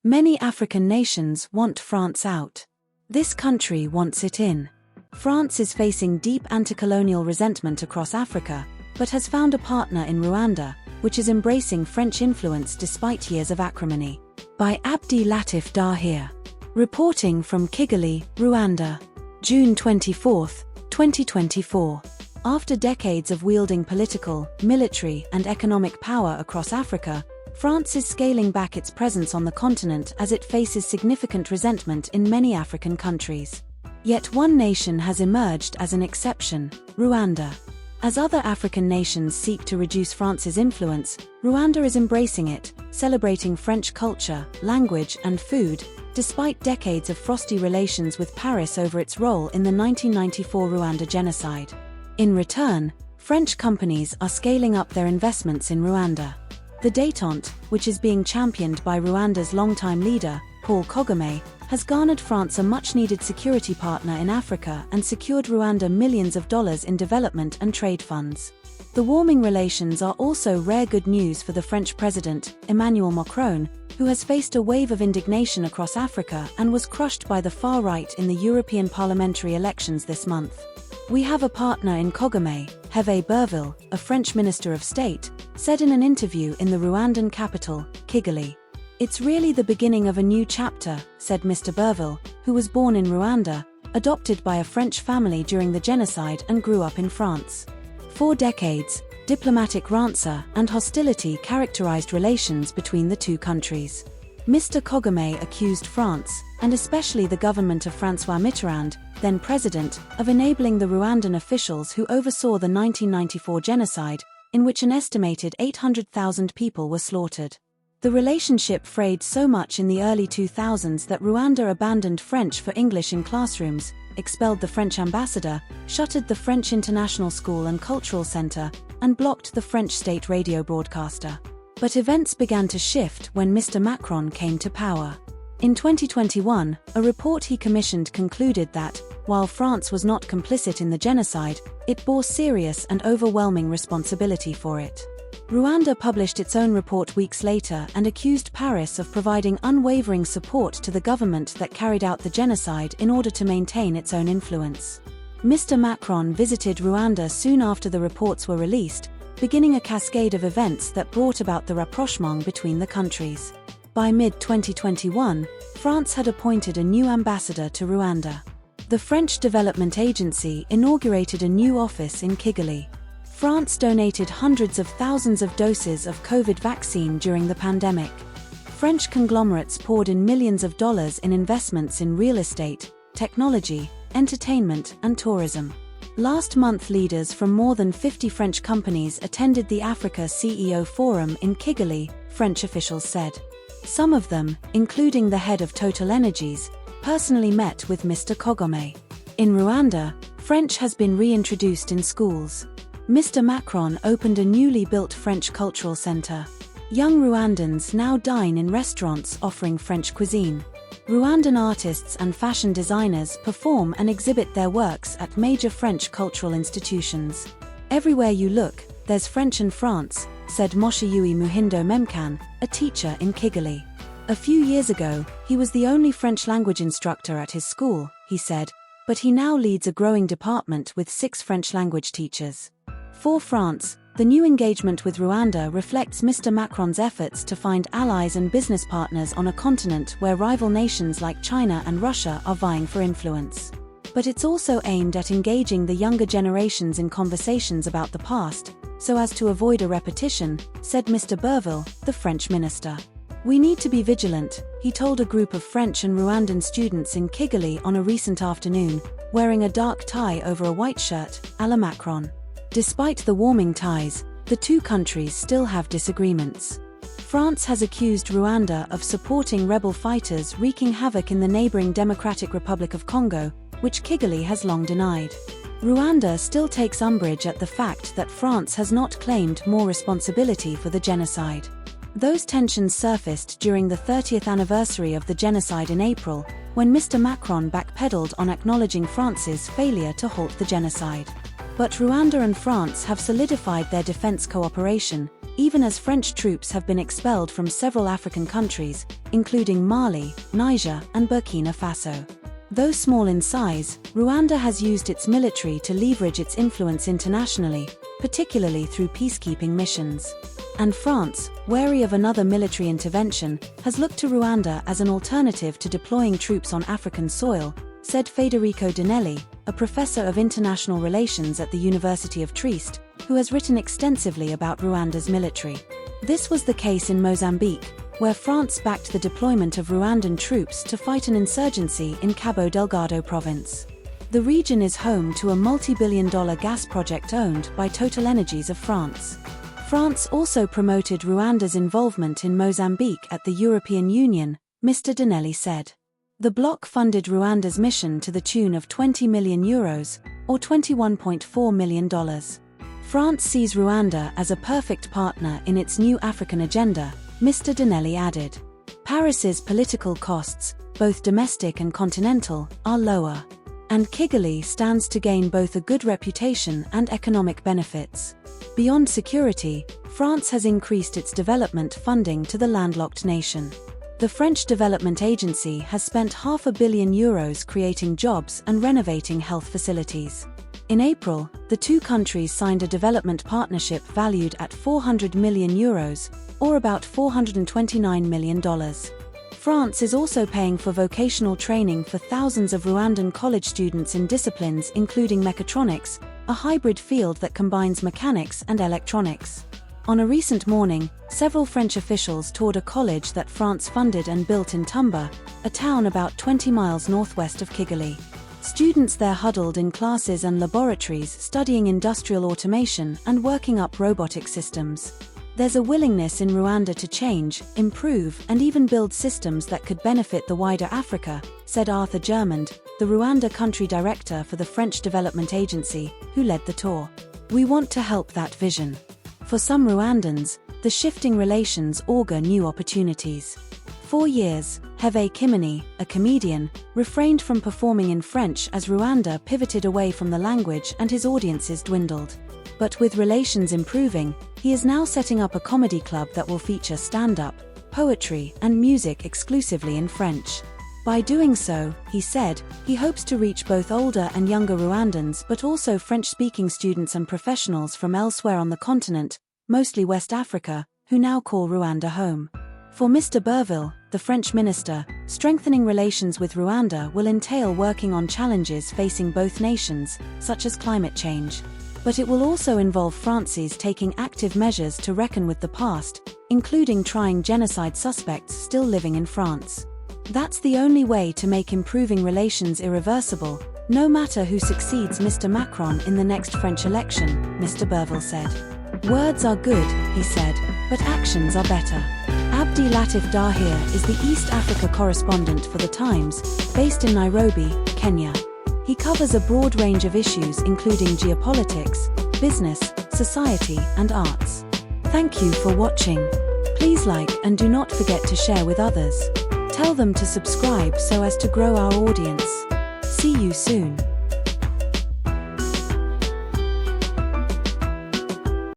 Many African nations want France out. This country wants it in. France is facing deep anti-colonial resentment across Africa, but has found a partner in Rwanda, which is embracing French influence despite years of acrimony. By Abdi Latif Dahir. Reporting from Kigali, Rwanda. June 24, 2024. After decades of wielding political, military, and economic power across Africa, France is scaling back its presence on the continent as it faces significant resentment in many African countries. Yet one nation has emerged as an exception: Rwanda. As other African nations seek to reduce France's influence, Rwanda is embracing it, celebrating French culture, language, and food, despite decades of frosty relations with Paris over its role in the 1994 Rwanda genocide. In return, French companies are scaling up their investments in Rwanda. The détente, which is being championed by Rwanda's longtime leader, Paul Kagame, has garnered France a much-needed security partner in Africa and secured Rwanda millions of dollars in development and trade funds. The warming relations are also rare good news for the French president, Emmanuel Macron, who has faced a wave of indignation across Africa and was crushed by the far right in the European parliamentary elections this month. "We have a partner in Kagame," Hervé Berville, a French Minister of State, said in an interview in the Rwandan capital, Kigali. "It's really the beginning of a new chapter," said Mr. Berville, who was born in Rwanda, adopted by a French family during the genocide and grew up in France. For decades, diplomatic rancor and hostility characterized relations between the two countries. Mr. Kagame accused France, and especially the government of François Mitterrand, then president, of enabling the Rwandan officials who oversaw the 1994 genocide, in which an estimated 800,000 people were slaughtered. The relationship frayed so much in the early 2000s that Rwanda abandoned French for English in classrooms, expelled the French ambassador, shuttered the French International School and Cultural Center, and blocked the French state radio broadcaster. But events began to shift when Mr. Macron came to power. In 2021, a report he commissioned concluded that, while France was not complicit in the genocide, it bore serious and overwhelming responsibility for it. Rwanda published its own report weeks later and accused Paris of providing unwavering support to the government that carried out the genocide in order to maintain its own influence. Mr. Macron visited Rwanda soon after the reports were released, beginning a cascade of events that brought about the rapprochement between the countries. By mid-2021, France had appointed a new ambassador to Rwanda. The French Development Agency inaugurated a new office in Kigali. France donated hundreds of thousands of doses of COVID vaccine during the pandemic. French conglomerates poured in millions of dollars in investments in real estate, technology, entertainment, and tourism. Last month, leaders from more than 50 French companies attended the Africa CEO Forum in Kigali, French officials said. Some of them, including the head of Total Energies, personally met with Mr. Kagame. In Rwanda, French has been reintroduced in schools. Mr. Macron opened a newly built French cultural center. Young Rwandans now dine in restaurants offering French cuisine. Rwandan artists and fashion designers perform and exhibit their works at major French cultural institutions. "Everywhere you look, there's French and France," said Moshiyui Muhindo Memkan, a teacher in Kigali. A few years ago, he was the only French language instructor at his school, he said, but he now leads a growing department with 6 French language teachers. For France, the new engagement with Rwanda reflects Mr. Macron's efforts to find allies and business partners on a continent where rival nations like China and Russia are vying for influence. But it's also aimed at engaging the younger generations in conversations about the past, so as to avoid a repetition, said Mr. Berville, the French minister. "We need to be vigilant," he told a group of French and Rwandan students in Kigali on a recent afternoon, wearing a dark tie over a white shirt, à la Macron. Despite the warming ties, the two countries still have disagreements. France has accused Rwanda of supporting rebel fighters wreaking havoc in the neighboring Democratic Republic of Congo, which Kigali has long denied. Rwanda still takes umbrage at the fact that France has not claimed more responsibility for the genocide. Those tensions surfaced during the 30th anniversary of the genocide in April, when Mr. Macron backpedaled on acknowledging France's failure to halt the genocide. But Rwanda and France have solidified their defense cooperation, even as French troops have been expelled from several African countries, including Mali, Niger, and Burkina Faso. Though small in size, Rwanda has used its military to leverage its influence internationally, particularly through peacekeeping missions. And France, wary of another military intervention, has looked to Rwanda as an alternative to deploying troops on African soil, said Federico Dinelli, a professor of international relations at the University of Trieste, who has written extensively about Rwanda's military. This was the case in Mozambique, where France backed the deployment of Rwandan troops to fight an insurgency in Cabo Delgado province. The region is home to a multi-billion-dollar gas project owned by TotalEnergies of France. France also promoted Rwanda's involvement in Mozambique at the European Union, Mr. Dinelli said. The bloc funded Rwanda's mission to the tune of €20 million, or $21.4 million. France sees Rwanda as a perfect partner in its new African agenda, Mr. Dinelli added. Paris's political costs, both domestic and continental, are lower. And Kigali stands to gain both a good reputation and economic benefits. Beyond security, France has increased its development funding to the landlocked nation. The French Development Agency has spent €500 million creating jobs and renovating health facilities. In April, the two countries signed a development partnership valued at €400 million, or about $429 million. France is also paying for vocational training for thousands of Rwandan college students in disciplines including mechatronics, a hybrid field that combines mechanics and electronics. On a recent morning, several French officials toured a college that France funded and built in Tumba, a town about 20 miles northwest of Kigali. Students there huddled in classes and laboratories studying industrial automation and working up robotic systems. There's a willingness in Rwanda to change, improve, and even build systems that could benefit the wider Africa, said Arthur Germond, the Rwanda country director for the French Development Agency, who led the tour. We want to help that vision. For some Rwandans, the shifting relations augur new opportunities. For years, Hervé Kimani, a comedian, refrained from performing in French as Rwanda pivoted away from the language and his audiences dwindled. But with relations improving, he is now setting up a comedy club that will feature stand-up, poetry, and music exclusively in French. By doing so, he said, he hopes to reach both older and younger Rwandans but also French-speaking students and professionals from elsewhere on the continent, mostly West Africa, who now call Rwanda home. For Mr. Berville, the French minister, strengthening relations with Rwanda will entail working on challenges facing both nations, such as climate change. But it will also involve France's taking active measures to reckon with the past, including trying genocide suspects still living in France. That's the only way to make improving relations irreversible, no matter who succeeds Mr. Macron in the next French election, Mr. Berville said. Words are good, he said, but actions are better. Abdi Latif Dahir is the East Africa correspondent for The Times, based in Nairobi, Kenya. He covers a broad range of issues including geopolitics, business, society, and arts. Thank you for watching. Please like and do not forget to share with others. Tell them to subscribe so as to grow our audience. See you soon.